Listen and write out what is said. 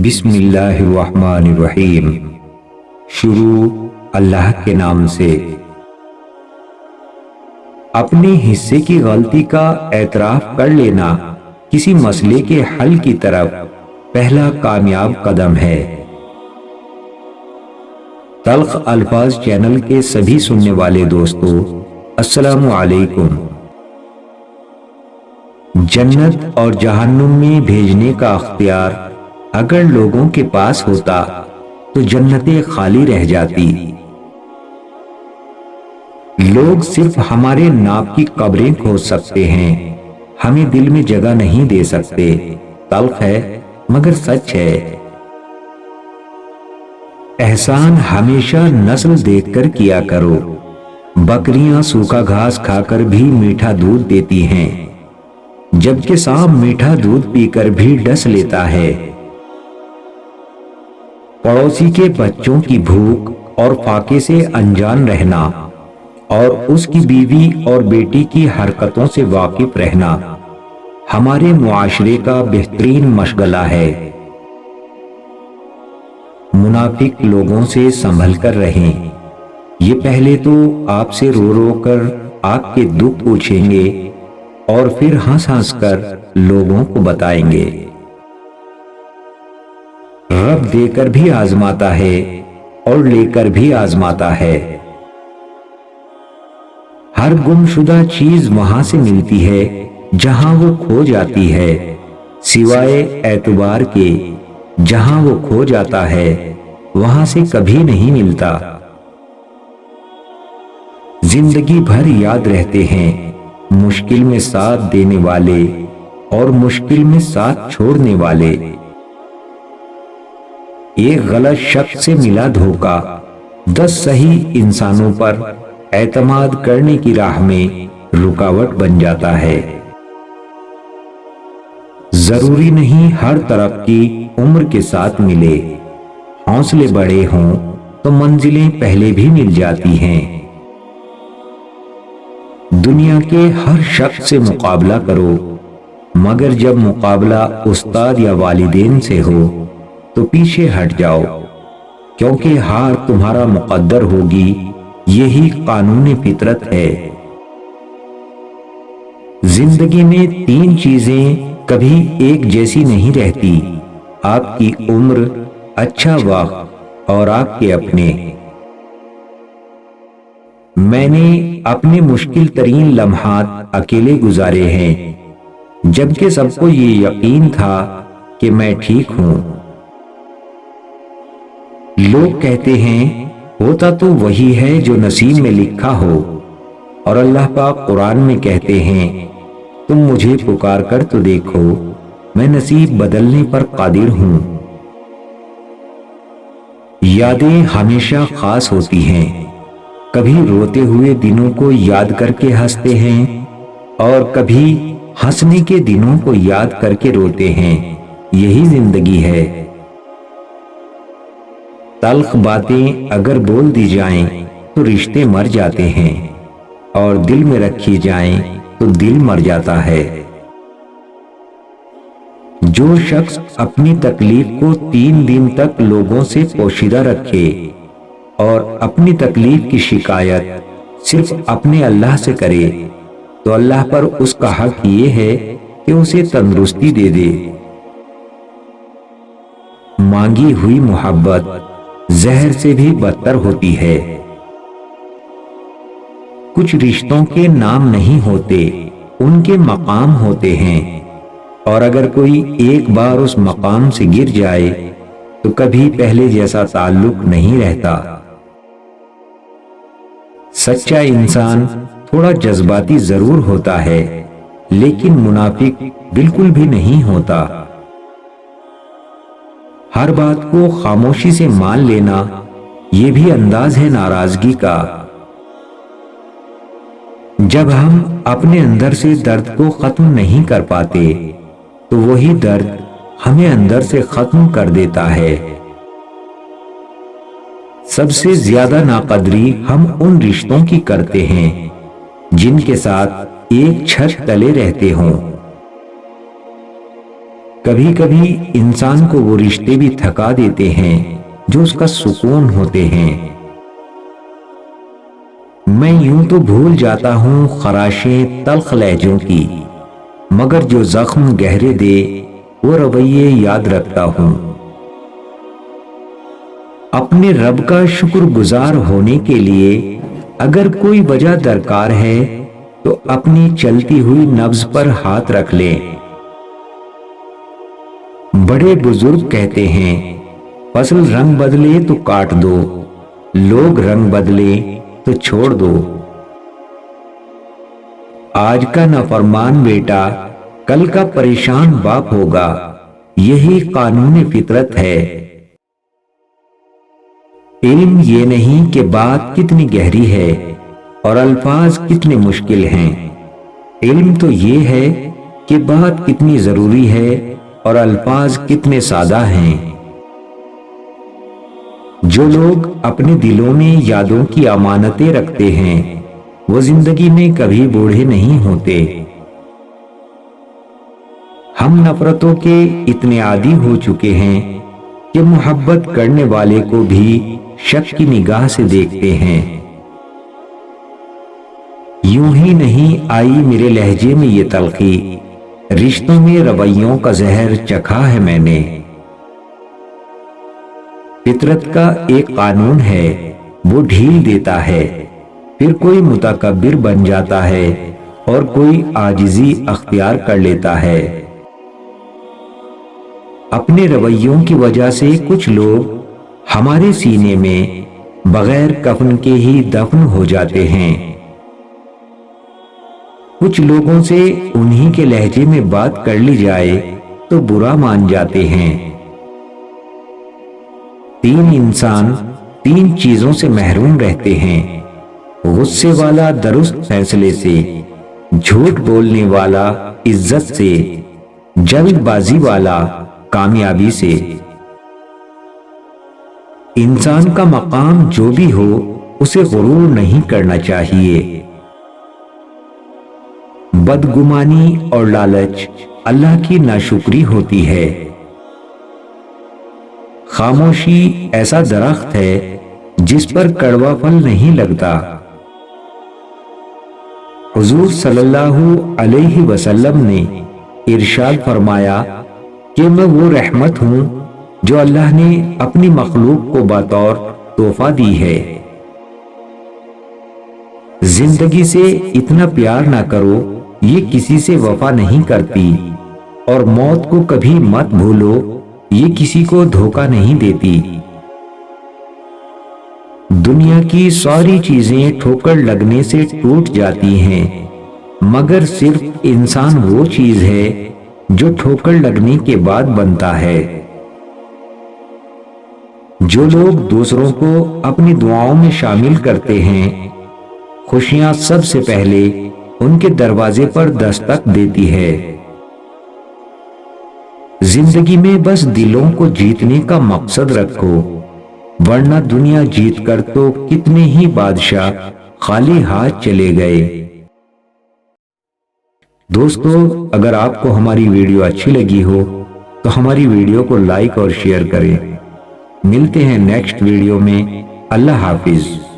بسم اللہ الرحمن الرحیم۔ شروع اللہ کے نام سے۔ اپنے حصے کی غلطی کا اعتراف کر لینا کسی مسئلے کے حل کی طرف پہلا کامیاب قدم ہے۔ تلخ الفاظ چینل کے سبھی سننے والے دوستو، السلام علیکم۔ جنت اور جہنم میں بھیجنے کا اختیار اگر لوگوں کے پاس ہوتا تو جنتیں خالی رہ جاتی۔ لوگ صرف ہمارے ناپ کی قبریں کھود سکتے ہیں، ہمیں دل میں جگہ نہیں دے سکتے۔ تلخ ہے مگر سچ ہے۔ احسان ہمیشہ نسل دیکھ کر کیا کرو۔ بکریاں سوکھا گھاس کھا کر بھی میٹھا دودھ دیتی ہیں، جبکہ سانپ میٹھا دودھ پی کر بھی ڈس لیتا ہے۔ پڑوسی کے بچوں کی بھوک اور فاقے سے انجان رہنا اور اس کی بیوی اور بیٹی کی حرکتوں سے واقف رہنا ہمارے معاشرے کا بہترین مشغلہ ہے۔ منافق لوگوں سے سنبھل کر رہیں، یہ پہلے تو آپ سے رو رو کر آپ کے دکھ پوچھیں گے اور پھر ہنس ہنس کر لوگوں کو بتائیں گے۔ رب دے کر بھی آزماتا ہے اور لے کر بھی آزماتا ہے۔ ہر گم شدہ چیز وہاں سے ملتی ہے جہاں وہ کھو جاتی ہے، سوائے اعتبار کے جہاں وہ کھو جاتا ہے وہاں سے کبھی نہیں ملتا۔ زندگی بھر یاد رہتے ہیں مشکل میں ساتھ دینے والے اور مشکل میں ساتھ چھوڑنے والے۔ ایک غلط شخص سے ملا دھوکا 10 صحیح انسانوں پر اعتماد کرنے کی راہ میں رکاوٹ بن جاتا ہے۔ ضروری نہیں ہر ترقی عمر کے ساتھ ملے، حوصلے بڑے ہوں تو منزلیں پہلے بھی مل جاتی ہیں۔ دنیا کے ہر شخص سے مقابلہ کرو، مگر جب مقابلہ استاد یا والدین سے ہو تو پیچھے ہٹ جاؤ، کیونکہ ہار تمہارا مقدر ہوگی، یہی قانون فطرت ہے۔ زندگی میں 3 چیزیں کبھی ایک جیسی نہیں رہتی: آپ کی عمر، اچھا وقت اور آپ کے اپنے۔ میں نے اپنے مشکل ترین لمحات اکیلے گزارے ہیں، جبکہ سب کو یہ یقین تھا کہ میں ٹھیک ہوں۔ لوگ کہتے ہیں ہوتا تو وہی ہے جو نصیب میں لکھا ہو، اور اللہ پاک قرآن میں کہتے ہیں تم مجھے پکار کر تو دیکھو، میں نصیب بدلنے پر قادر ہوں۔ یادیں ہمیشہ خاص ہوتی ہیں، کبھی روتے ہوئے دنوں کو یاد کر کے ہنستے ہیں اور کبھی ہنسنے کے دنوں کو یاد کر کے روتے ہیں، یہی زندگی ہے۔ تلخ باتیں اگر بول دی جائیں تو رشتے مر جاتے ہیں، اور دل میں رکھی جائیں تو دل مر جاتا ہے۔ جو شخص اپنی تکلیف کو 3 دن تک لوگوں سے پوشیدہ رکھے اور اپنی تکلیف کی شکایت صرف اپنے اللہ سے کرے تو اللہ پر اس کا حق یہ ہے کہ اسے تندرستی دے دے۔ مانگی ہوئی محبت زہر سے بھی بدتر ہوتی ہے۔ کچھ رشتوں کے نام نہیں ہوتے، ان کے مقام ہوتے ہیں، اور اگر کوئی ایک بار اس مقام سے گر جائے تو کبھی پہلے جیسا تعلق نہیں رہتا۔ سچا انسان تھوڑا جذباتی ضرور ہوتا ہے، لیکن منافق بالکل بھی نہیں ہوتا۔ ہر بات کو خاموشی سے مان لینا یہ بھی انداز ہے ناراضگی کا۔ جب ہم اپنے اندر سے درد کو ختم نہیں کر پاتے تو وہی درد ہمیں اندر سے ختم کر دیتا ہے۔ سب سے زیادہ ناقدری ہم ان رشتوں کی کرتے ہیں جن کے ساتھ ایک چھت تلے رہتے ہوں۔ کبھی کبھی انسان کو وہ رشتے بھی تھکا دیتے ہیں جو اس کا سکون ہوتے ہیں۔ میں یوں تو بھول جاتا ہوں خراشیں تلخ لہجوں کی، مگر جو زخم گہرے دے وہ رویے یاد رکھتا ہوں۔ اپنے رب کا شکر گزار ہونے کے لیے اگر کوئی وجہ درکار ہے تو اپنی چلتی ہوئی نبض پر ہاتھ رکھ لیں۔ بڑے بزرگ کہتے ہیں فصل رنگ بدلے تو کاٹ دو، لوگ رنگ بدلے تو چھوڑ دو۔ آج کا نافرمان بیٹا کل کا پریشان باپ ہوگا، یہی قانون فطرت ہے۔ علم یہ نہیں کہ بات کتنی گہری ہے اور الفاظ کتنے مشکل ہیں، علم تو یہ ہے کہ بات کتنی ضروری ہے اور الفاظ کتنے سادہ ہیں۔ جو لوگ اپنے دلوں میں یادوں کی امانتیں رکھتے ہیں وہ زندگی میں کبھی بوڑھے نہیں ہوتے۔ ہم نفرتوں کے اتنے عادی ہو چکے ہیں کہ محبت کرنے والے کو بھی شک کی نگاہ سے دیکھتے ہیں۔ یوں ہی نہیں آئی میرے لہجے میں یہ تلخی، رشتوں میں رویوں کا زہر چکھا ہے میں نے۔ فطرت کا ایک قانون ہے، وہ ڈھیل دیتا ہے، پھر کوئی متکبر بن جاتا ہے اور کوئی عاجزی اختیار کر لیتا ہے۔ اپنے رویوں کی وجہ سے کچھ لوگ ہمارے سینے میں بغیر کفن کے ہی دفن ہو جاتے ہیں۔ کچھ لوگوں سے انہی کے لہجے میں بات کر لی جائے تو برا مان جاتے ہیں۔ تین انسان تین چیزوں سے محروم رہتے ہیں: غصے والا درست فیصلے سے، جھوٹ بولنے والا عزت سے، جلد بازی والا کامیابی سے۔ انسان کا مقام جو بھی ہو اسے غرور نہیں کرنا چاہیے۔ بدگمانی اور لالچ اللہ کی ناشکری ہوتی ہے۔ خاموشی ایسا درخت ہے جس پر کڑوا پھل نہیں لگتا۔ حضور صلی اللہ علیہ وسلم نے ارشاد فرمایا کہ میں وہ رحمت ہوں جو اللہ نے اپنی مخلوق کو بطور تحفہ دی ہے۔ زندگی سے اتنا پیار نہ کرو، یہ کسی سے وفا نہیں کرتی، اور موت کو کبھی مت بھولو، یہ کسی کو دھوکہ نہیں دیتی۔ دنیا کی ساری چیزیں ٹھوکر لگنے سے ٹوٹ جاتی ہیں، مگر صرف انسان وہ چیز ہے جو ٹھوکر لگنے کے بعد بنتا ہے۔ جو لوگ دوسروں کو اپنی دعاؤں میں شامل کرتے ہیں، خوشیاں سب سے پہلے ان کے دروازے پر دستک دیتی ہے۔ زندگی میں بس دلوں کو جیتنے کا مقصد رکھو، ورنہ دنیا جیت کر تو کتنے ہی بادشاہ خالی ہاتھ چلے گئے۔ دوستو، اگر آپ کو ہماری ویڈیو اچھی لگی ہو تو ہماری ویڈیو کو لائک اور شیئر کریں۔ ملتے ہیں نیکسٹ ویڈیو میں۔ اللہ حافظ۔